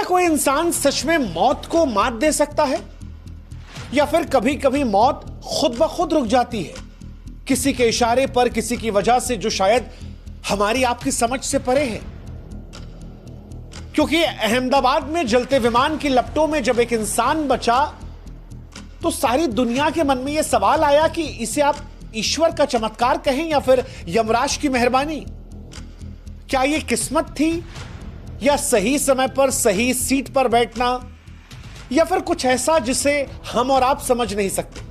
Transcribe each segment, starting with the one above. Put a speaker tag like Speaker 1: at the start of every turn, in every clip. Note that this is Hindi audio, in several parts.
Speaker 1: कोई इंसान सच में मौत को मात दे सकता है, या फिर कभी कभी मौत खुद ब खुद रुक जाती है किसी के इशारे पर, किसी की वजह से जो शायद हमारी आपकी समझ से परे है? क्योंकि अहमदाबाद में जलते विमान की लपटों में जब एक इंसान बचा तो सारी दुनिया के मन में यह सवाल आया कि इसे आप ईश्वर का चमत्कार कहें या फिर यमराज की मेहरबानी। क्या यह किस्मत थी, या सही समय पर सही सीट पर बैठना, या फिर कुछ ऐसा जिसे हम और आप समझ नहीं सकते?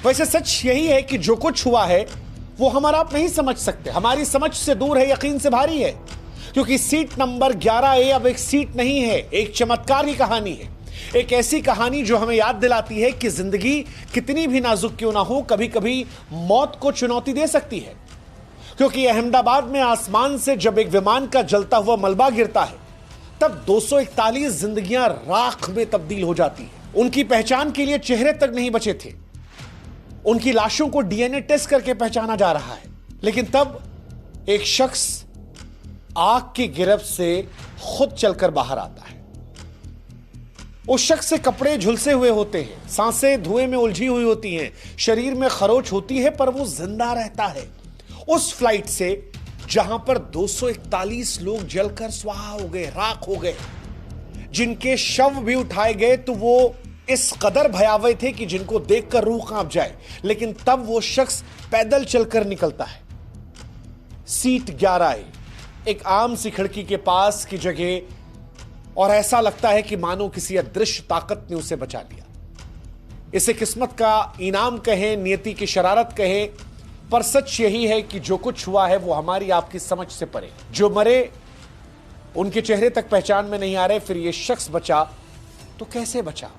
Speaker 1: वैसे सच यही है कि जो कुछ हुआ है वो हम और आप नहीं समझ सकते, हमारी समझ से दूर है, यकीन से भारी है। क्योंकि सीट नंबर 11A अब एक सीट नहीं है, एक चमत्कार की कहानी है। एक ऐसी कहानी जो हमें याद दिलाती है कि जिंदगी कितनी भी नाजुक क्यों ना हो, कभी कभी मौत को चुनौती दे सकती है। क्योंकि अहमदाबाद में आसमान से जब एक विमान का जलता हुआ मलबा गिरता है तब 241 जिंदगियां राख में तब्दील हो जाती हैं। उनकी पहचान के लिए चेहरे तक नहीं बचे थे, उनकी लाशों को डीएनए टेस्ट करके पहचाना जा रहा है। लेकिन तब एक शख्स आग की गिरफ्त से खुद चलकर बाहर आता है। उस शख्स से कपड़े झुलसे हुए होते हैं, सांसें धुएं में उलझी हुई होती हैं, शरीर में खरोच होती है, पर वो जिंदा रहता है। उस फ्लाइट से जहां पर 241 लोग जलकर स्वाहा हो गए, राख हो गए, जिनके शव भी उठाए गए तो वो इस कदर भयावह थे कि जिनको देखकर रूह कांप जाए। लेकिन तब वो शख्स पैदल चलकर निकलता है। सीट 11A, एक आम सी खिड़की के पास की जगह, और ऐसा लगता है कि मानो किसी अदृश्य ताकत ने उसे बचा लिया। इसे किस्मत का इनाम कहें, नियति की शरारत कहें, पर सच यही है कि जो कुछ हुआ है वो हमारी आपकी समझ से परे। जो मरे उनके चेहरे तक पहचान में नहीं आ रहे, फिर ये शख्स बचा तो कैसे बचा?